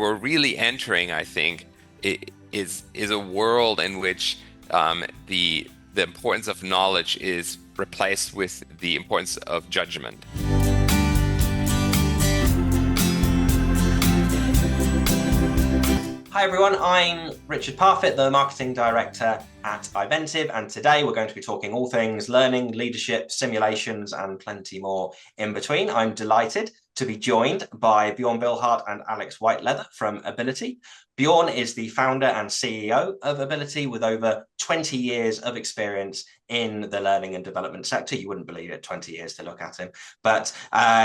we're really entering, I think, is a world in which the importance of knowledge is replaced with the importance of judgment. Hi everyone, I'm Richard Parfitt, the Marketing Director at Iventive, and today we're going to be talking all things learning, leadership, simulations, and plenty more in between. I'm delighted to be joined by Bjorn Billhardt and Alex Whiteleather from Abilitie. Bjorn is the founder and CEO of Abilitie with over 20 years of experience in the learning and development sector. You wouldn't believe it, 20 years to look at him. But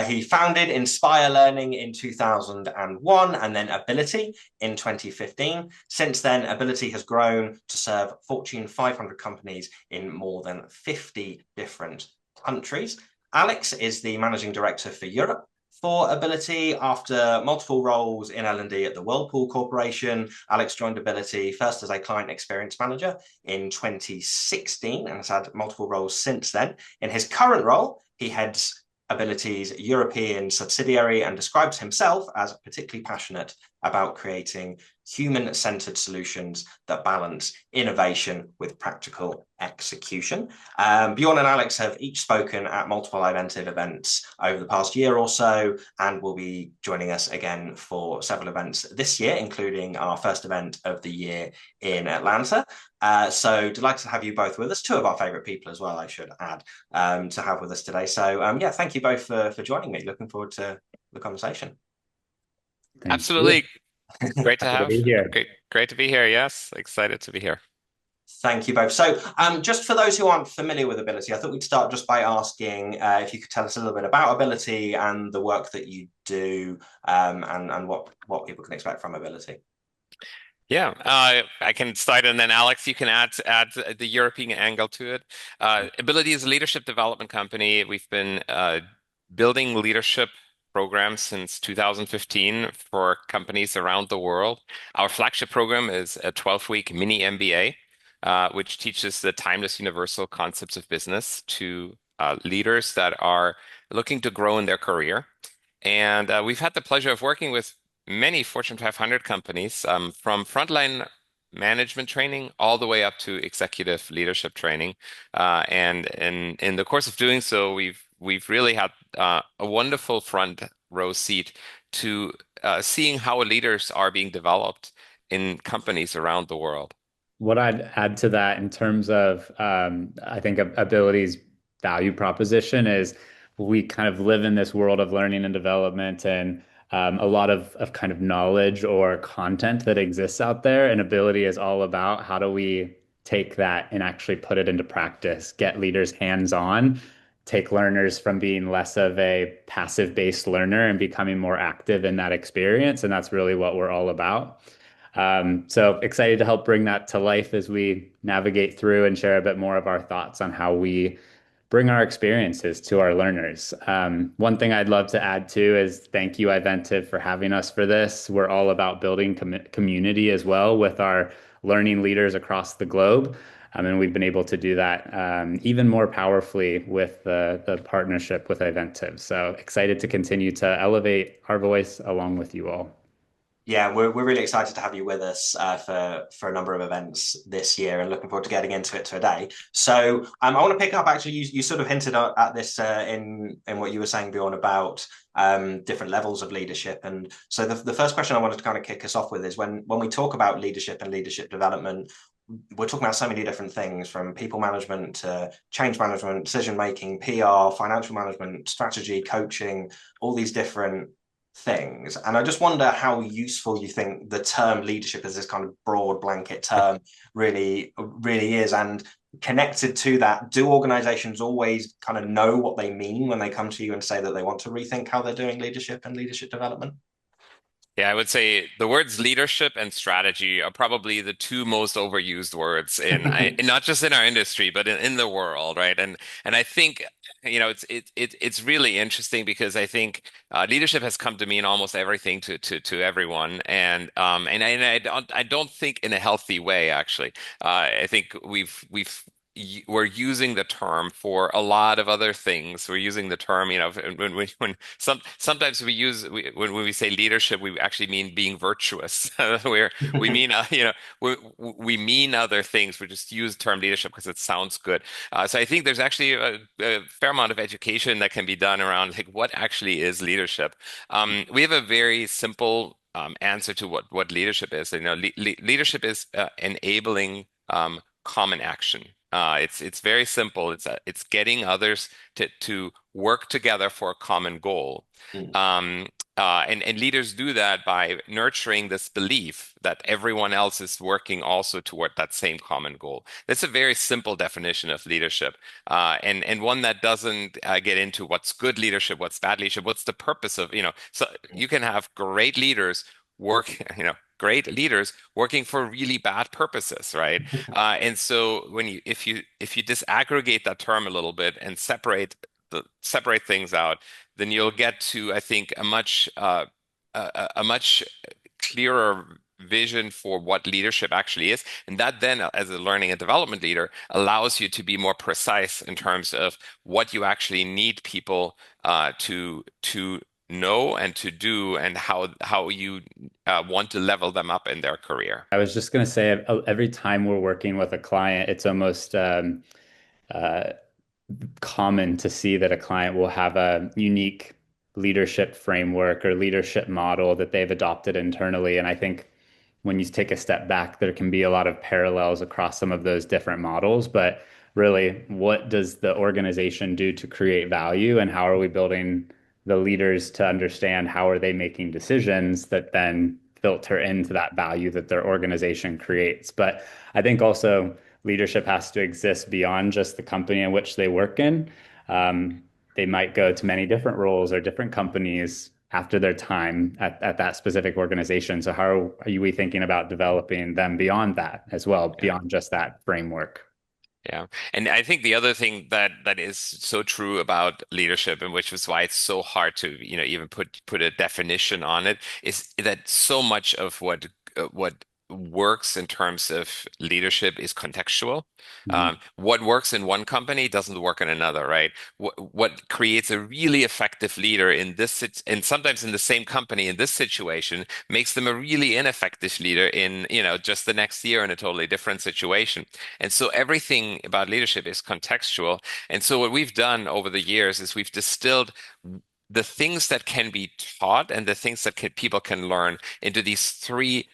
he founded Inspire Learning in 2001 and then Abilitie in 2015. Since then, Abilitie has grown to serve Fortune 500 companies in more than 50 different countries. Alex is the managing director for Europe for Abilitie. After multiple roles in L&D at the Whirlpool Corporation, Alex joined Abilitie first as a client experience manager in 2016 and has had multiple roles since then. In his current role, he heads Abilitie's European subsidiary and describes himself as particularly passionate about creating human-centered solutions that balance innovation with practical execution. Bjorn and Alex have each spoken at multiple Iventive events over the past year or so, and will be joining us again for several events this year, including our first event of the year in Atlanta. So delighted to have you both with us. Two of our favorite people as well, I should add, to have with us today. So yeah, thank you both for joining me. Looking forward to the conversation. Thank Absolutely. you. Great to Happy have. be here. Great to be here. Yes, excited to be here. Thank you both. So just for those who aren't familiar with Abilitie, I thought we'd start just by asking if you could tell us a little bit about Abilitie and the work that you do, and what people can expect from Abilitie. Yeah, I can start, and then Alex, you can add the European angle to it. Abilitie is a leadership development company. We've been building leadership programs since 2015 for companies around the world. Our flagship program is a 12-week mini MBA, which teaches the timeless universal concepts of business to leaders that are looking to grow in their career. And we've had the pleasure of working with many Fortune 500 companies, from frontline management training all the way up to executive leadership training. And in the course of doing so, we've really had a wonderful front row seat to seeing how leaders are being developed in companies around the world. What I'd add to that in terms of, I think Abilitie's value proposition is we kind of live in this world of learning and development and a lot of kind of knowledge or content that exists out there. And Abilitie is all about how do we take that and actually put it into practice, get leaders hands-on, take learners from being less of a passive-based learner and becoming more active in that experience. And that's really what we're all about. So excited to help bring that to life as we navigate through and share a bit more of our thoughts on how we bring our experiences to our learners. One thing I'd love to add too is thank you, Iventive, for having us for this. We're all about building community as well with our learning leaders across the globe. And we've been able to do that even more powerfully with the partnership with Iventive. So excited to continue to elevate our voice along with you all. Yeah, we're really excited to have you with us for a number of events this year, and looking forward to getting into it today. So I want to pick up, actually, you sort of hinted at this in what you were saying, Bjorn, about different levels of leadership. And so the first question I wanted to kind of kick us off with is when we talk about leadership and leadership development, we're talking about so many different things, from people management to change management, decision making, PR, financial management, strategy, coaching, all these different things. And I just wonder how useful you think the term leadership as this kind of broad blanket term really is. And connected to that, do organizations always kind of know what they mean when they come to you and say that they want to rethink how they're doing leadership and leadership development? Yeah, I would say the words leadership and strategy are probably the two most overused words not just in our industry, but in the world, right? And I think, it's really interesting because I think leadership has come to mean almost everything to everyone, and I don't think in a healthy way, actually. I think we've we're using the term for a lot of other things. We're using the term, sometimes when we say leadership, we actually mean being virtuous. We mean we mean other things. We just use the term leadership because it sounds good. So I think there's actually a fair amount of education that can be done around like what actually is leadership. We have a very simple answer to what leadership is. Leadership is enabling common action. It's very simple. It's getting others to work together for a common goal. Mm. And leaders do that by nurturing this belief that everyone else is working also toward that same common goal. That's a very simple definition of leadership, and one that doesn't get into what's good leadership, what's bad leadership, what's the purpose of, so you can have great leaders work, great leaders working for really bad purposes, right? And so if you disaggregate that term a little bit and separate things out, then you'll get to, I think, a much clearer vision for what leadership actually is. And that then, as a learning and development leader, allows you to be more precise in terms of what you actually need people to know and to do, and how you want to level them up in their career. I was just going to say, every time we're working with a client, it's almost uh, common to see that a client will have a unique leadership framework or leadership model that they've adopted internally. And I think when you take a step back, there can be a lot of parallels across some of those different models. But really, what does the organization do to create value, and how are we building the leaders to understand how are they making decisions that then filter into that value that their organization creates? But I think also leadership has to exist beyond just the company in which they work in. They might go to many different roles or different companies after their time at that specific organization. So how are we thinking about developing them beyond that as well, Yeah. beyond just that framework? Yeah. And I think the other thing that is so true about leadership, and which is why it's so hard to, even put a definition on it, is that so much of what works in terms of leadership is contextual. Mhm. What works in one company doesn't work in another, right? What creates a really effective leader and sometimes in the same company in this situation makes them a really ineffective leader in, just the next year in a totally different situation. And so everything about leadership is contextual. And so what we've done over the years is we've distilled the things that can be taught and the things that people can learn into these three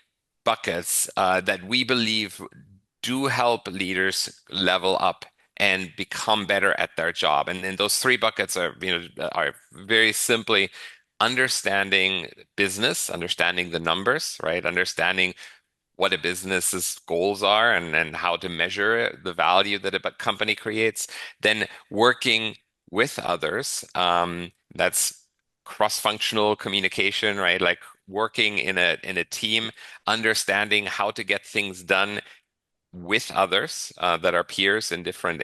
buckets that we believe do help leaders level up and become better at their job. And those three buckets are very simply understanding business, understanding the numbers, right? Understanding what a business's goals are and how to measure the value that a company creates. Then working with others, that's cross-functional communication, right? Like working in a team, understanding how to get things done with others that are peers in different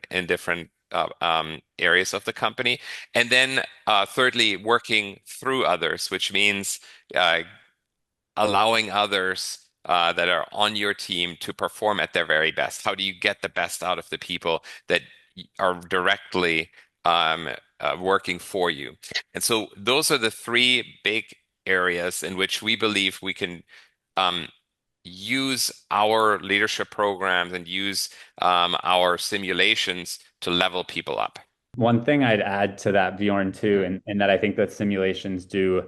areas of the company. And then thirdly, working through others, which means uh, allowing others that are on your team to perform at their very best. How do you get the best out of the people that are directly working for you? And so those are the three big areas in which we believe we can um, use our leadership programs and use our simulations to level people up. One thing I'd add to that, Bjorn, too, and that I think that simulations do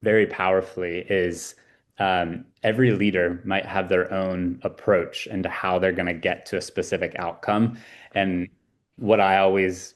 very powerfully is every leader might have their own approach into how they're going to get to a specific outcome. And what I always,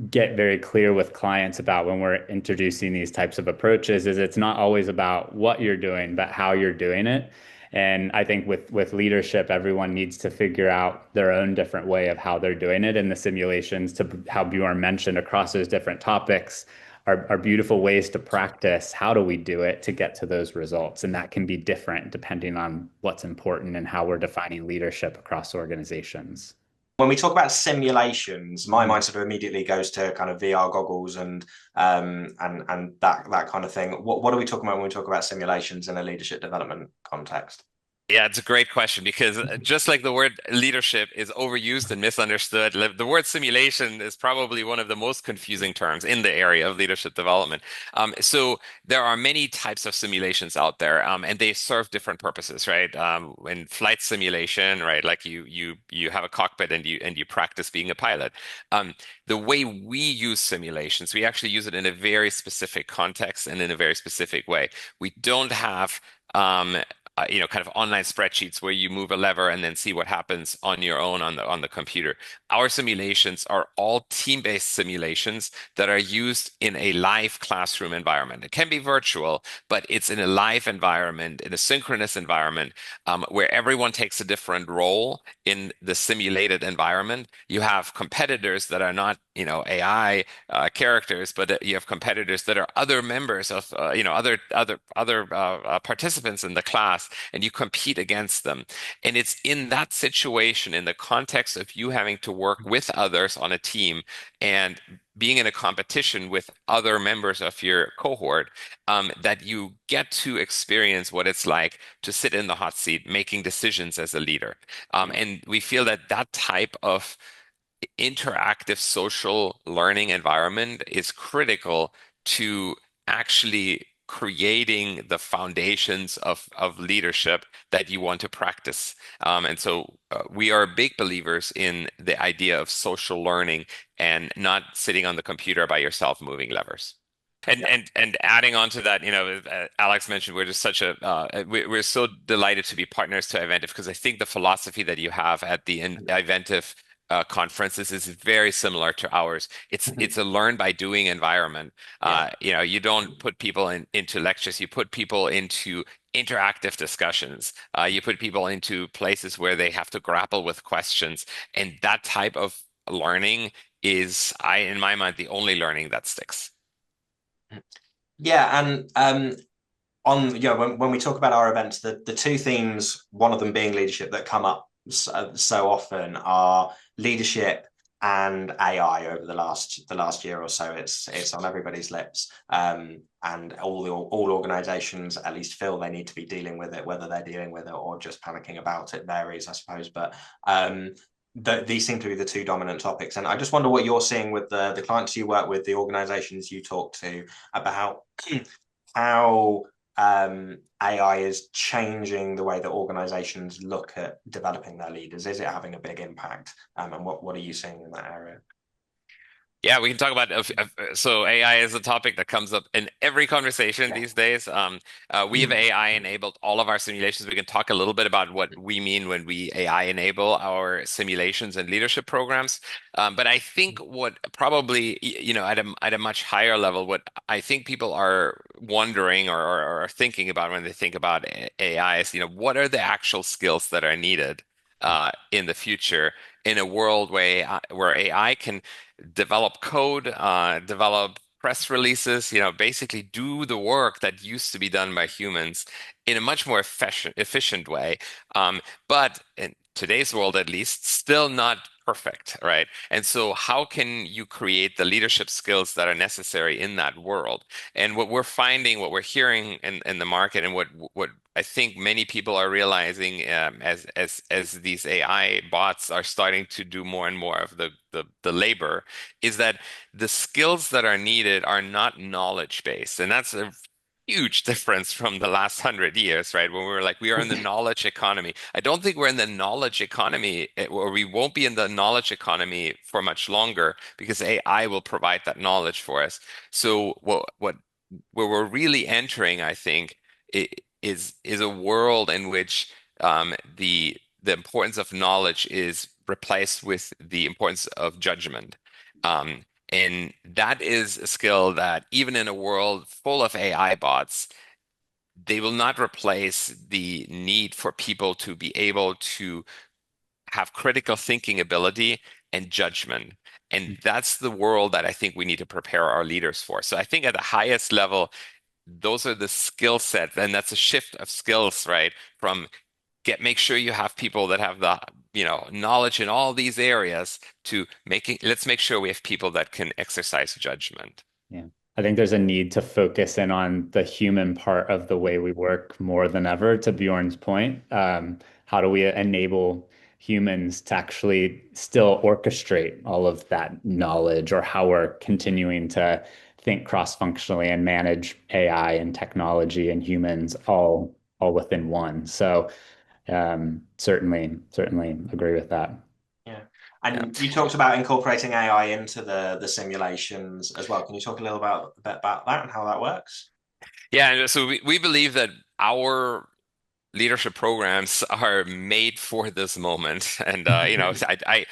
get very clear with clients about when we're introducing these types of approaches is it's not always about what you're doing, but how you're doing it. And I think with leadership, everyone needs to figure out their own different way of how they're doing it. And the simulations, to how Bjorn mentioned, across those different topics are beautiful ways to practice how do we do it to get to those results. And that can be different depending on what's important and how we're defining leadership across organizations. When we talk about simulations, my mind sort of immediately goes to kind of VR goggles and that kind of thing. What are we talking about when we talk about simulations in a leadership development context? Yeah, it's a great question because just like the word leadership is overused and misunderstood, the word simulation is probably one of the most confusing terms in the area of leadership development. So there are many types of simulations out there, and they serve different purposes, right? In flight simulation, right, like you have a cockpit and you practice being a pilot. Um, the way we use simulations, we actually use it in a very specific context and in a very specific way. We don't have um, kind of online spreadsheets where you move a lever and then see what happens on your own on the computer. Our simulations are all team-based simulations that are used in a live classroom environment. It can be virtual, but it's in a live environment, in a synchronous environment, where everyone takes a different role in the simulated environment. You have competitors that are not, AI characters, but you have competitors that are other members of, other participants in the class, and you compete against them. And it's in that situation, in the context of you having to work with others on a team and being in a competition with other members of your cohort, that you get to experience what it's like to sit in the hot seat making decisions as a leader. And we feel that that type of interactive social learning environment is critical to actually creating the foundations of leadership that you want to practice. And so we are big believers in the idea of social learning and not sitting on the computer by yourself moving levers. And Yeah. and adding on to that, Alex mentioned we're just such we're so delighted to be partners to Iventive because I think the philosophy that you have at the Iventive conferences is very similar to ours. It's a learn by doing environment. Yeah. You don't put people into lectures, you put people into interactive discussions. You put people into places where they have to grapple with questions, and that type of learning is, in my mind, the only learning that sticks. Yeah, and when we talk about our events, the two themes, one of them being leadership, that come up so often are leadership and AI. Over the last year or so, it's on everybody's lips, and all organisations at least feel they need to be dealing with it. Whether they're dealing with it or just panicking about it varies, I suppose. But these seem to be the two dominant topics, and I just wonder what you're seeing with the clients you work with, the organisations you talk to, about how AI is changing the way that organizations look at developing their leaders. Is it having a big impact? And what are you seeing in that area? Yeah, we can talk about so AI is a topic that comes up in every conversation Yeah. these days. We have AI enabled all of our simulations. We can talk a little bit about what we mean when we AI enable our simulations and leadership programs. But I think what probably, at a much higher level, what I think people are wondering or are thinking about when they think about AI is, what are the actual skills that are needed in the future in a world where AI can develop code, develop press releases, basically do the work that used to be done by humans in a much more efficient way. But in today's world, at least, still not perfect, right? And so how can you create the leadership skills that are necessary in that world? And what we're finding, what we're hearing in the market, and what I think many people are realizing, as these AI bots are starting to do more and more of the labor, is that the skills that are needed are not knowledge based, and that's a huge difference from the last 100 years, right? When we were like, we are in the knowledge economy. I don't think we're in the knowledge economy, or we won't be in the knowledge economy for much longer because AI will provide that knowledge for us. So where we're really entering, I think, is a world in which the importance of knowledge is replaced with the importance of judgment. Um, and that is a skill that even in a world full of AI bots, they will not replace the need for people to be able to have critical thinking ability and judgment. And that's the world that I think we need to prepare our leaders for. So I think at the highest level, those are the skill sets, and that's a shift of skills, right? From make sure you have people that have the knowledge in all these areas to let's make sure we have people that can exercise judgment. Yeah. I think there's a need to focus in on the human part of the way we work more than ever, to Bjorn's point. How do we enable humans to actually still orchestrate all of that knowledge, or how we're continuing to think cross-functionally and manage AI and technology and humans all within one. So certainly agree with that. Yeah. Yeah. And you talked about incorporating AI into the simulations as well. Can you talk a little about a bit about that and how that works? Yeah, and so we believe that our leadership programs are made for this moment. And I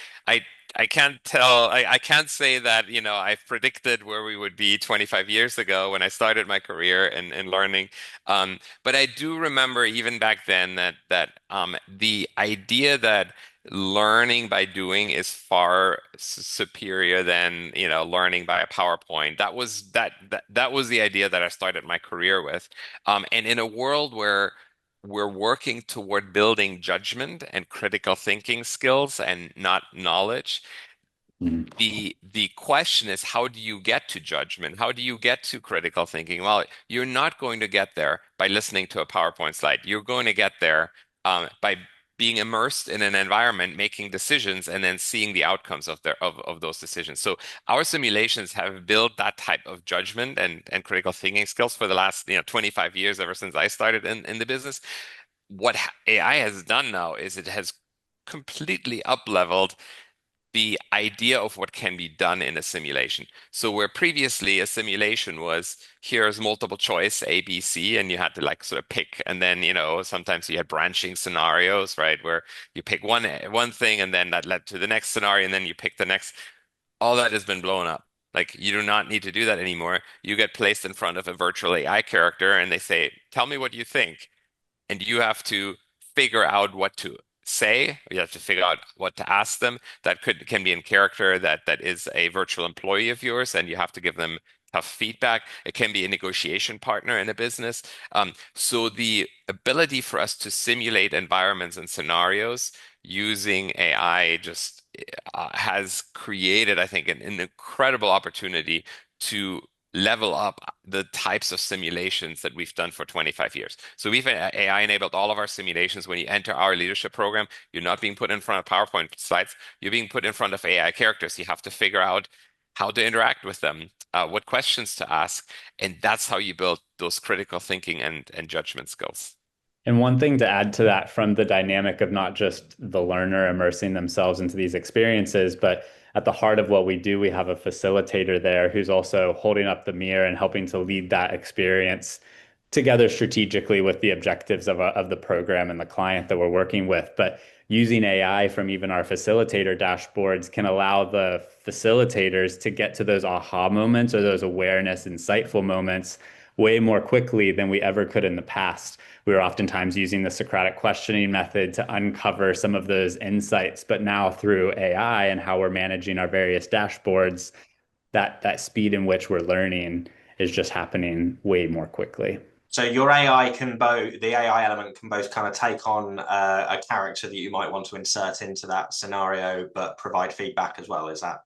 I can't tell I can't say that, I've predicted where we would be 25 years ago when I started my career in learning. But I do remember even back then that the idea that learning by doing is far superior than, learning by a PowerPoint. That was the idea that I started my career with. And in a world where we're working toward building judgment and critical thinking skills and not knowledge. Mhm. The question is, how do you get to judgment? How do you get to critical thinking? Well, you're not going to get there by listening to a PowerPoint slide. You're going to get there by being immersed in an environment, making decisions, and then seeing the outcomes of those decisions. So our simulations have built that type of judgment and critical thinking skills for the last 25 years, ever since I started in the business. What AI has done now is it has completely up-leveled the idea of what can be done in a simulation. So where previously a simulation was, here's multiple choice A, B, C, and you had to like sort of pick, and then sometimes you had branching scenarios, right, where you pick one thing, and then that led to the next scenario, and then you pick the next. All that has been blown up. Like you do not need to do that anymore. You get placed in front of a virtual AI character, and they say, "Tell me what you think." And you have to figure out what to say. You have to figure out what to ask them. That can be in character that is a virtual employee of yours, and you have to give them tough feedback. It can be a negotiation partner in a business. So the ability for us to simulate environments and scenarios using AI just has created, I think, an incredible opportunity to level up the types of simulations that we've done for 25 years. So we've AI enabled all of our simulations. When you enter our leadership program, you're not being put in front of PowerPoint slides. You're being put in front of AI characters. You have to figure out how to interact with them, what questions to ask, and that's how you build those critical thinking and judgment skills. And one thing to add to that, from the dynamic of not just the learner immersing themselves into these experiences, but at the heart of what we do, we have a facilitator there who's also holding up the mirror and helping to lead that experience together strategically with the objectives of the program and the client that we're working with. But using AI from even our facilitator dashboards can allow the facilitators to get to those aha moments or those awareness, insightful moments way more quickly than we ever could in the past. We were oftentimes using the Socratic questioning method to uncover some of those insights, but now through AI and how we're managing our various dashboards, that speed in which we're learning is just happening way more quickly. So your AI can both, the AI element can both kind of take on a character that you might want to insert into that scenario, but provide feedback as well. Is that?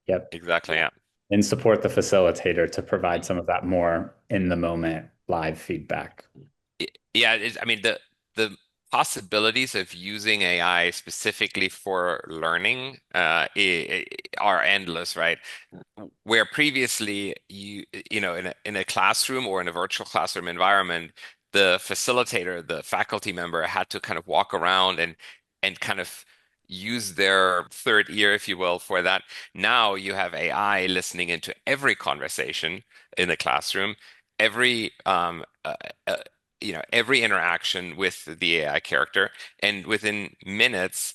Yep. Exactly, yeah. And support the facilitator to provide some of that more in the moment live feedback. Yeah, I mean the possibilities of using AI specifically for learning are endless, right? Where previously in a classroom or in a virtual classroom environment, the facilitator, the faculty member had to kind of walk around and kind of use their third ear, if you will, for that. Now you have AI listening into every conversation in the classroom, every uh, every interaction with the AI character, and within minutes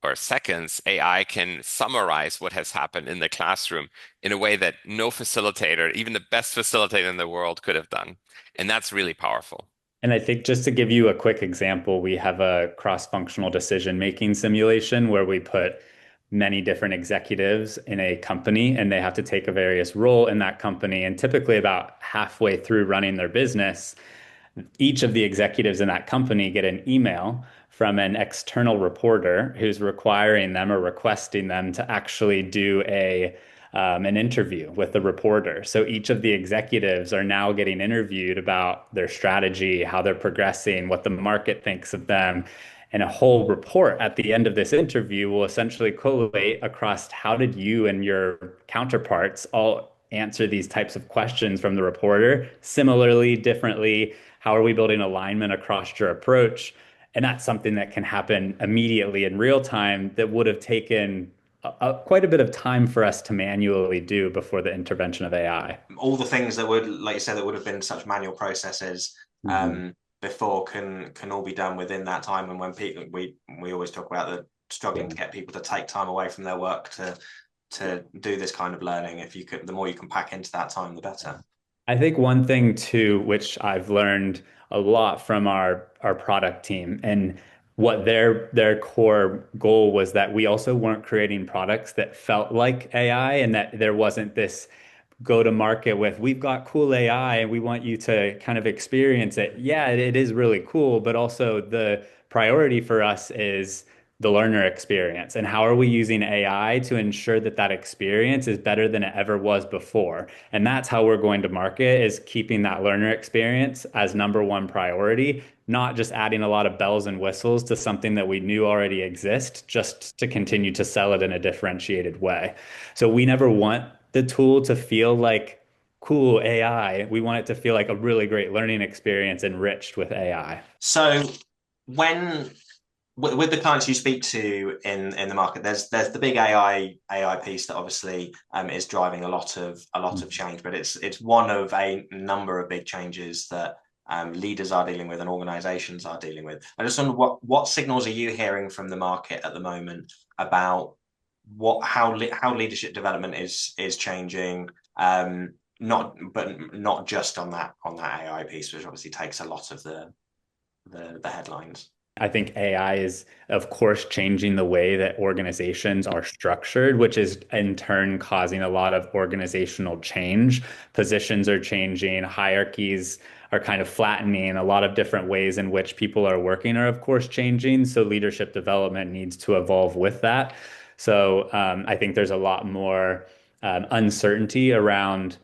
or seconds, AI can summarize what has happened in the classroom in a way that no facilitator, even the best facilitator in the world, could have done. And that's really powerful. And I think just to give you a quick example, we have a cross-functional decision-making simulation where we put many different executives in a company and they have to take a various role in that company. And typically about halfway through running their business, each of the executives in that company get an email from an external reporter who's requiring them or requesting them to actually do an interview with the reporter. So each of the executives are now getting interviewed about their strategy, how they're progressing, what the market thinks of them. And a whole report at the end of this interview will essentially collate across how did you and your counterparts all answer these types of questions from the reporter, similarly, differently. How are we building alignment across your approach? And that's something that can happen immediately in real time that would have taken quite a bit of time for us to manually do before the intervention of AI. All the things that would, like you said, that would have been such manual processes Mhm. before can all be done within that time. And when people, we always talk about the struggling Yeah. to get people to take time away from their work to do this kind of learning. If you could, the more you can pack into that time, the better. I think one thing too, which I've learned a lot from our product team and what their core goal was that we also weren't creating products that felt like AI and that there wasn't this go to market with we've got cool AI and we want you to kind of experience it. Yeah, it is really cool, but also the priority for us is the learner experience and how are we using AI to ensure that that experience is better than it ever was before. And that's how we're going to market is keeping that learner experience as number one priority, not just adding a lot of bells and whistles to something that we knew already exist just to continue to sell it in a differentiated way. So we never want the tool to feel like cool AI. We want it to feel like a really great learning experience enriched with AI. So when with the clients you speak to in the market, there's the big AI piece that obviously is driving a lot of change, but it's one of a number of big changes that leaders are dealing with and organizations are dealing with. I just wonder what signals are you hearing from the market at the moment about how leadership development is changing, not just on that AI piece, which obviously takes a lot of the headlines. I think AI is, of course, changing the way that organizations are structured, which is in turn causing a lot of organizational change. Positions are changing, hierarchies are kind of flattening. A lot of different ways in which people are working are, of course, changing. So leadership development needs to evolve with that. So I think there's a lot more uncertainty around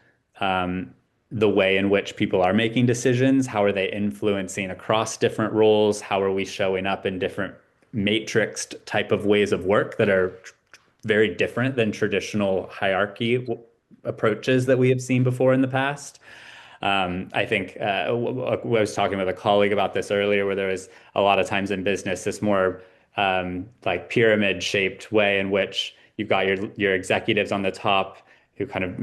the way in which people are making decisions. How are they influencing across different roles? How are we showing up in different matrixed type of ways of work that are very different than traditional hierarchy approaches that we have seen before in the past? I think I was talking with a colleague about this earlier, where there was a lot of times in business this more like pyramid shaped way in which you've got your executives on the top who kind of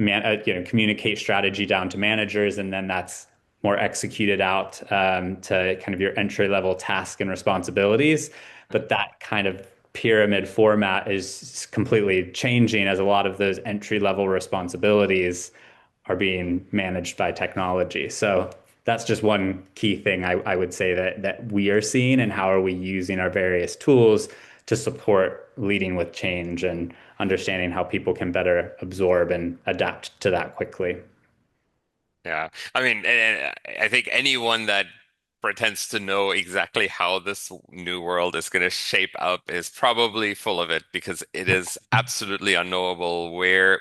communicate strategy down to managers, and then that's more executed out to kind of your entry level task and responsibilities. But that kind of pyramid format is completely changing as a lot of those entry level responsibilities are being managed by technology. So that's just one key thing I would say that we are seeing, and how are we using our various tools to support leading with change and understanding how people can better absorb and adapt to that quickly. Yeah. I mean, I think anyone that pretends to know exactly how this new world is going to shape up is probably full of it because it is absolutely unknowable where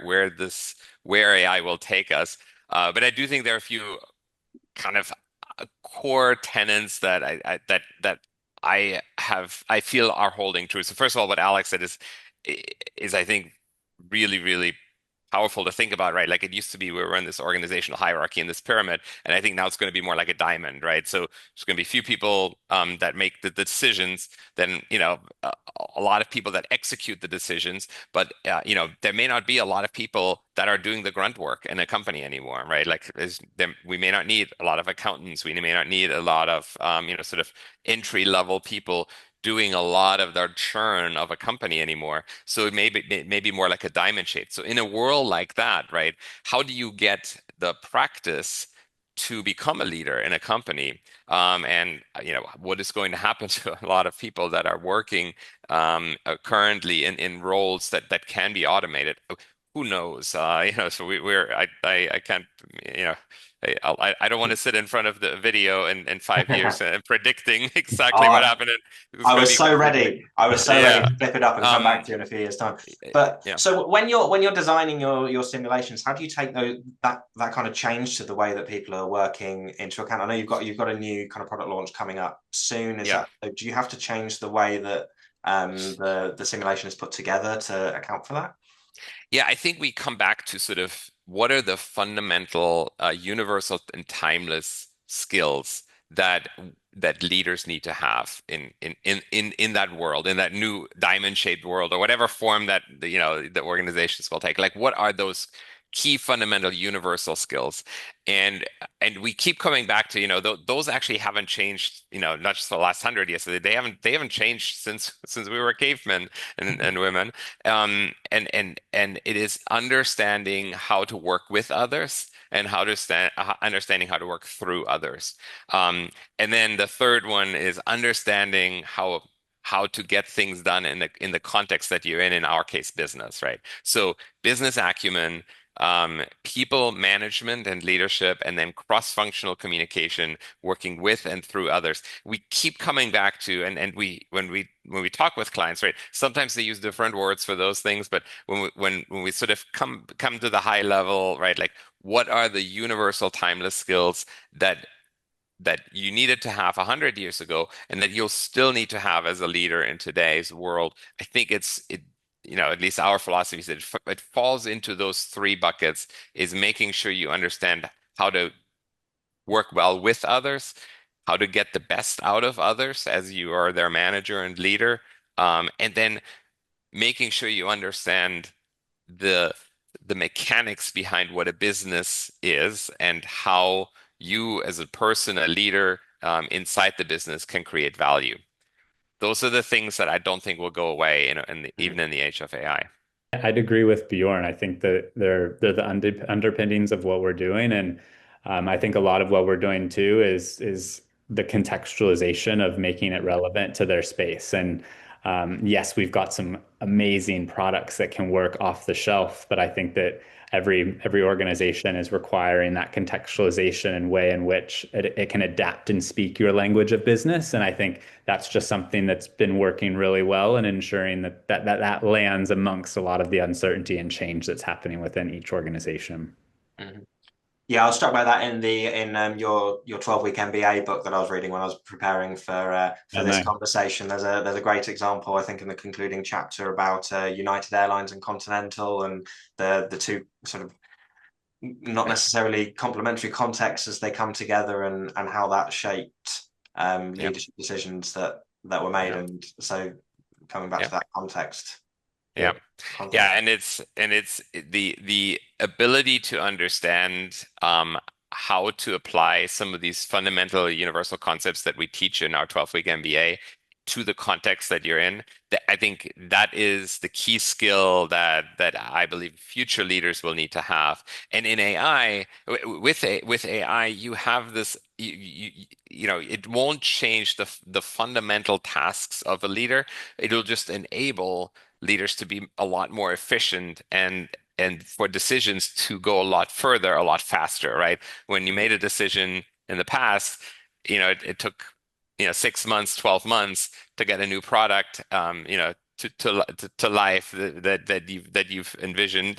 AI will take us. But I do think there are a few kind of core tenets that I feel are holding true. So first of all, what Alex said is I think really powerful to think about, right? Like it used to be we were in this organizational hierarchy in this pyramid, and I think now it's going to be more like a diamond, right? So there's going to be few people that make the decisions, then a lot of people that execute the decisions, but there may not be a lot of people that are doing the grunt work in a company anymore, right? Like we may not need a lot of accountants, we may not need a lot of sort of entry level people doing a lot of the churn of a company anymore. So it may be more like a diamond shape. So in a world like that, right, how do you get the practice to become a leader in a company? And what is going to happen to a lot of people that are working currently in roles that can be automated? who knows? So I can't, you know, I don't want to sit in front of the video in 5 years and predicting exactly what Oh, happened. It's I going to was be so completely, ready. I was so ready yeah. to flip it up and come back Um, to you in a few years' time. But yeah, so when you're designing your simulations, how do you take that kind of change to the way that people are working into account? I know you've got a new kind of product launch coming up soon. Is yeah. that do you have to change the way that the simulation is put together to account for that? Yeah, I think we come back to sort of what are the fundamental, universal and timeless skills that leaders need to have in that world, in that new diamond-shaped world, or whatever form that the organizations will take. Like, what are those key fundamental universal skills? And and we keep coming back to, those actually haven't changed, not just the last 100 years. So they haven't changed since we were cavemen and women. And it is understanding how to work with others and understanding how to work through others. And then the third one is understanding how to get things done in the context that you're in our case, business, right? So business acumen, people management and leadership, and then cross-functional communication, working with and through others. We keep coming back to, and we when we talk with clients, right? Sometimes they use different words for those things, but when we sort of come to the high level, right? Like, what are the universal timeless skills that you needed to have 100 years ago, and that you'll still need to have as a leader in today's world? I think at least our philosophy is that it falls into those three buckets: is making sure you understand how to work well with others, how to get the best out of others as you are their manager and leader, and then making sure you understand the the mechanics behind what a business is, and how you as a person, a leader, inside the business, can create value. Those are the things that I don't think will go away even in the age of AI. I'd agree with Bjorn. I think that they're the underpinnings of what we're doing, and I think a lot of what we're doing too is the contextualization of making it relevant to their space. And yes, we've got some amazing products that can work off the shelf, but I think that every organization is requiring that contextualization and way in which it can adapt and speak your language of business. And I think that's just something that's been working really well and ensuring that lands amongst a lot of the uncertainty and change that's happening within each organization. Mhm. Yeah, I was struck by that in your 12-week MBA book that I was reading when I was preparing for Oh, this nice. conversation. There's a great example, I think, in the concluding chapter about United Airlines and Continental, and the two sort of not necessarily complementary contexts as they come together, and how that shaped Yeah, leadership decisions that were made. yeah, And so coming back yeah, to that context, yeah, good yeah. context. And it's the ability to understand, how to apply some of these fundamental universal concepts that we teach in our 12-week MBA to the context that you're in. I think that is the key skill that I believe future leaders will need to have. And in AI, with AI, you have this. It won't change the fundamental tasks of a leader. It'll just enable leaders to be a lot more efficient, and for decisions to go a lot further, a lot faster, right? When you made a decision in the past, it took 6 months, 12 months to get a new product, to life that you've envisioned.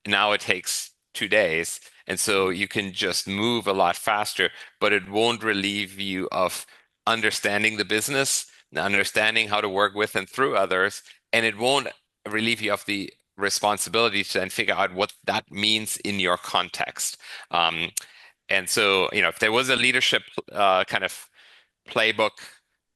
Now it takes 2 days, and so you can just move a lot faster, but it won't relieve you of understanding the business, understanding how to work with and through others, and it won't relieve you of the responsibility to then figure out what that means in your context. And so, if there was a leadership, kind of playbook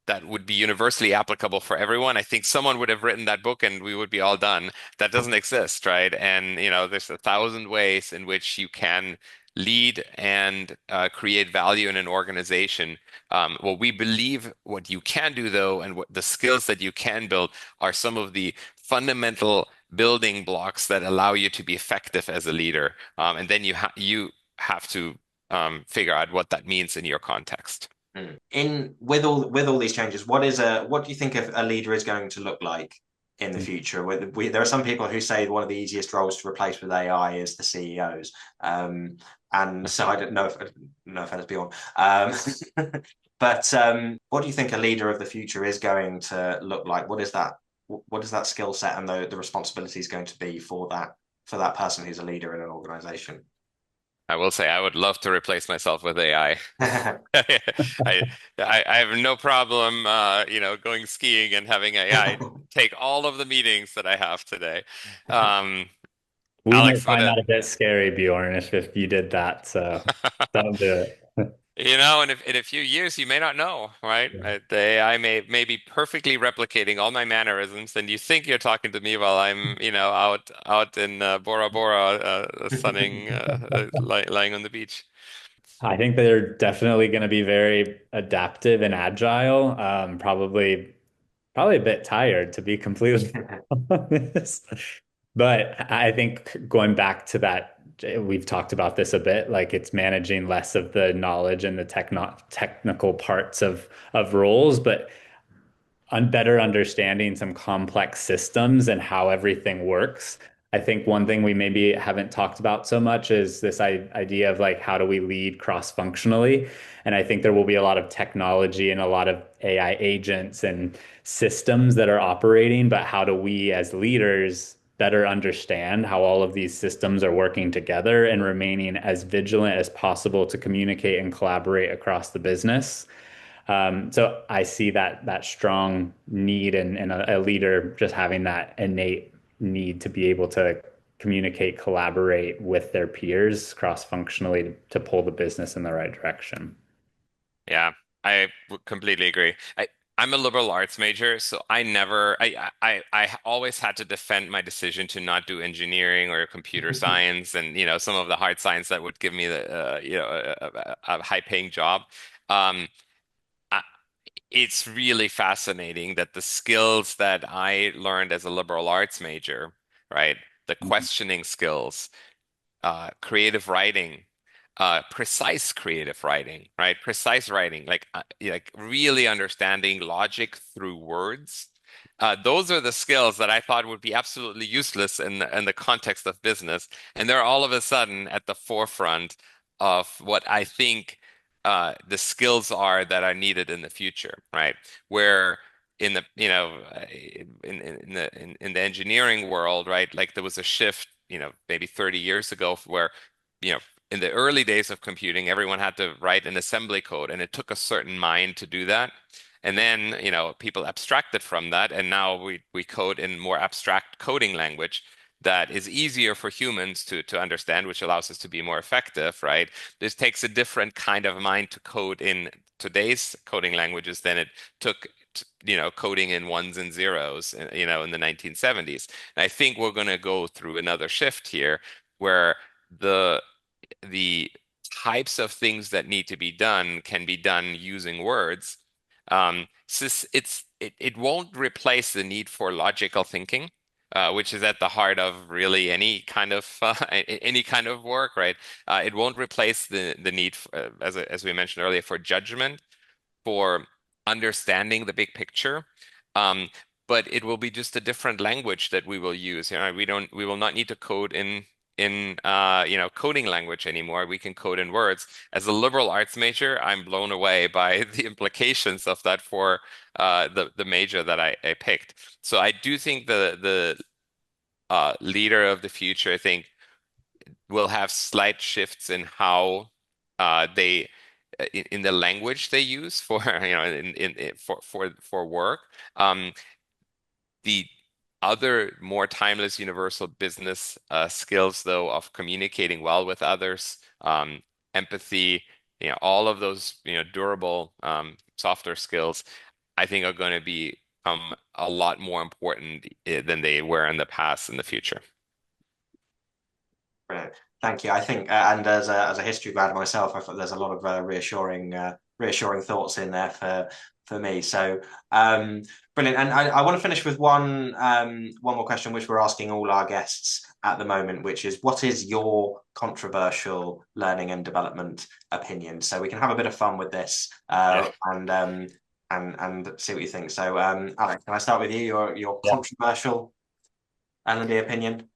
that would be universally applicable for everyone, I think someone would have written that book and we would be all done. That doesn't exist, right? And there's 1,000 ways in which you can lead and, create value in an organization. What we believe what you can do, though, and what the skills that you can build, are some of the fundamental building blocks that allow you to be effective as a leader. And then you have to, figure out what that means in your context. In with all these changes, what do you think a leader is going to look like in the future. There are some people who say one of the easiest roles to replace with AI is the CEOs. And so I don't know if, no offense, Bjorn. But what do you think a leader of the future is going to look like? What is that? What is that skill set and the responsibility is going to be for that person who's a leader in an organization? I will say I would love to replace myself with AI. I I have no problem going skiing and having AI take all of the meetings that I have today. Um, We might Alex, find that a bit scary, Bjorn, if you did that. So don't do it. in a few years you may not know, right? Yeah. The AI may be perfectly replicating all my mannerisms, and you think you're talking to me while I'm, out in Bora Bora, sunning, lying on the beach. I think they're definitely going to be very adaptive and agile. Probably a bit tired, to be completely honest. But I think going back to that, we've talked about this a bit, like it's managing less of the knowledge and the technical parts of roles, but better understanding some complex systems and how everything works. I think one thing we maybe haven't talked about so much is this idea of like how do we lead cross-functionally? And I think there will be a lot of technology and a lot of AI agents and systems that are operating, but how do we as leaders better understand how all of these systems are working together and remaining as vigilant as possible to communicate and collaborate across the business? So I see that strong need and a leader just having that innate need to be able to communicate, collaborate with their peers cross-functionally to pull the business in the right direction. Yeah, I would completely agree. I'm a liberal arts major, so I always had to defend my decision to not do engineering or computer science and some of the hard science that would give me a high-paying job. Um, I, it's really fascinating that the skills that I learned as a liberal arts major, right? The questioning skills, creative writing, precise creative writing, right? Precise writing, like really understanding logic through words. Those are the skills that I thought would be absolutely useless in the context of business, and they're all of a sudden at the forefront of what I think the skills are that are needed in the future, right? Where in the in the engineering world, right? Like there was a shift, maybe 30 years ago where, you know, in the early days of computing, everyone had to write an assembly code, and it took a certain mind to do that. And then, people abstracted from that, and now we code in more abstract coding language that is easier for humans to understand, which allows us to be more effective, right? This takes a different kind of mind to code in today's coding languages than it took, coding in ones and zeros, in the 1970s. And I think we're going to go through another shift here where the the types of things that need to be done can be done using words. It won't replace the need for logical thinking, which is at the heart of really any kind of work, right? It won't replace the need as we mentioned earlier, for judgment, for understanding the big picture. Um, but it will be just a different language that we will use. We will not need to code in coding language anymore. We can code in words. As a liberal arts major, I'm blown away by the implications of that for the major that I picked. So I do think the leader of the future, I think, will have slight shifts in how they in the language they use for for work. The other more timeless universal business skills, though, of communicating well with others, empathy, all of those durable softer skills, I think are going to become a lot more important than they were in the past in the future. Brilliant. Thank you. I think, and as a history grad myself, I thought there's a lot of reassuring thoughts in there for me. So brilliant. And I want to finish with one more question, which we're asking all our guests at the moment, which is, what is your controversial learning and development opinion? So we can have a bit of fun with this, Yeah. and and see what you think. So, Alex, can I start with you? Your Yeah. controversial L&D opinion.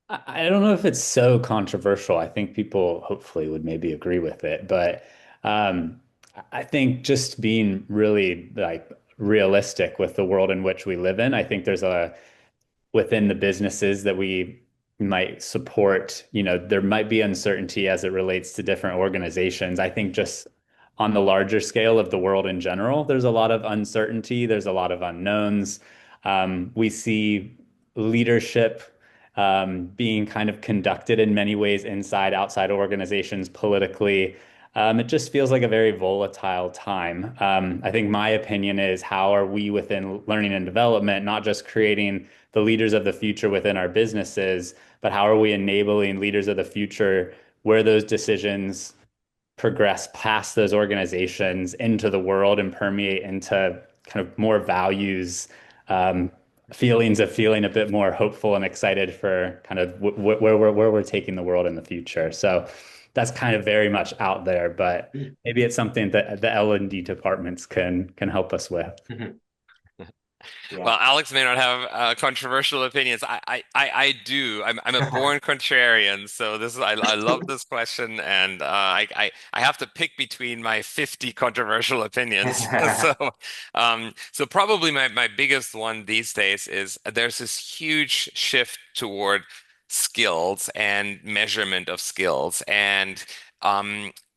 I don't know if it's so controversial. I think people hopefully would maybe agree with it, but um, I think just being really like realistic with the world in which we live in, I think there's a within the businesses that we might support, there might be uncertainty as it relates to different organizations. I think just on the larger scale of the world in general, there's a lot of uncertainty, there's a lot of unknowns. We see leadership being kind of conducted in many ways inside, outside organizations politically. It just feels like a very volatile time. I think my opinion is how are we within learning and development, not just creating the leaders of the future within our businesses, but how are we enabling leaders of the future where those decisions progress past those organizations into the world and permeate into kind of more values, feelings of feeling a bit more hopeful and excited for kind of where we're taking the world in the future. So that's kind of very much out there, but maybe it's something that the L&D departments can help us with. Yeah. Well, Alex may not have controversial opinions. I do. I'm a born contrarian, so I love this question, and I have to pick between my 50 controversial opinions. So probably my biggest one these days is there's this huge shift toward skills and measurement of skills, and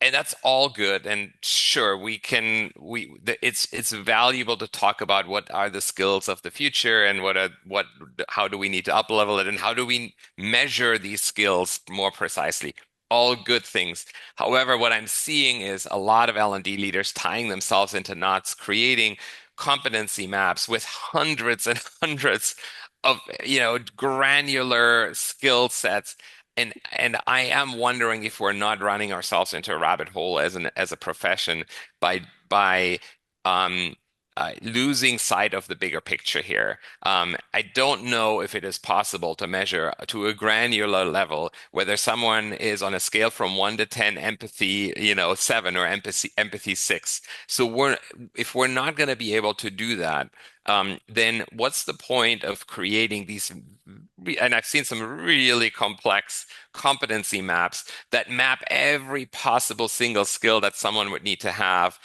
that's all good. And sure, it's valuable to talk about what are the skills of the future and how do we need to up level it and how do we measure these skills more precisely. All good things. However, what I'm seeing is a lot of L&D leaders tying themselves into knots, creating competency maps with hundreds and hundreds of, granular skill sets. And I am wondering if we're not running ourselves into a rabbit hole as a profession by um, losing sight of the bigger picture here. I don't know if it is possible to measure to a granular level whether someone is on a scale from 1 to 10 empathy, 7 or empathy 6. So if we're not going to be able to do that, then what's the point of creating these? And I've seen some really complex competency maps that map every possible single skill that someone would need to have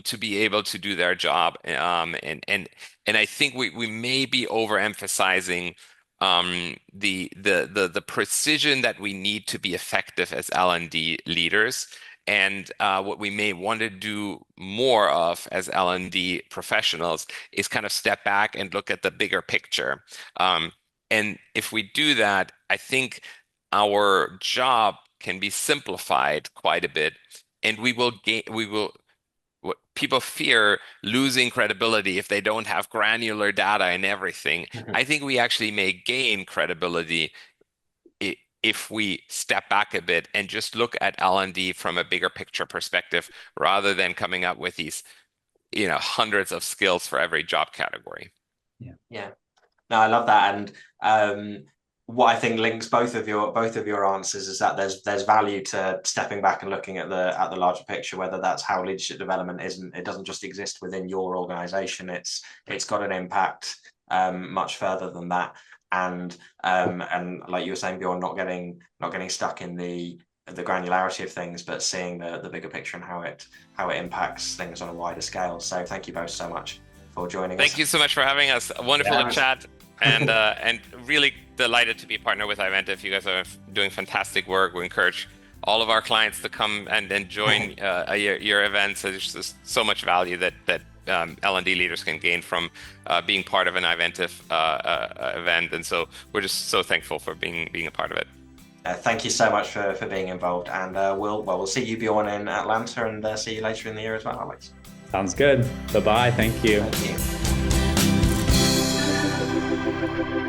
to be able to do their job. And I think we may be overemphasizing the precision that we need to be effective as L&D leaders. And what we may want to do more of as L&D professionals is kind of step back and look at the bigger picture. And if we do that, I think our job can be simplified quite a bit, and what people fear losing credibility if they don't have granular data and everything. I think we actually may gain credibility if we step back a bit and just look at L&D from a bigger picture perspective rather than coming up with these, hundreds of skills for every job category. Yeah. No, I love that. And what I think links both of your answers is that there's value to stepping back and looking at the larger picture, whether that's how leadership development it doesn't just exist within your organization, it's got an impact much further than that. And like you were saying, Bjorn, not getting stuck in the granularity of things, but seeing the bigger picture and how it impacts things on a wider scale. So thank you both so much for joining us. Thank you so much for having us. Wonderful to chat, and really delighted to be a partner with Iventive. You guys are doing fantastic work. We encourage all of our clients to come and join your events. There's just so much value that L&D leaders can gain from being part of an Iventive event, and so we're just so thankful for being a part of it. Thank you so much for being involved, and we'll see you, Bjorn, in Atlanta, and see you later in the year as well, Alex. Sounds good. Bye-bye. Thank you. Thank you.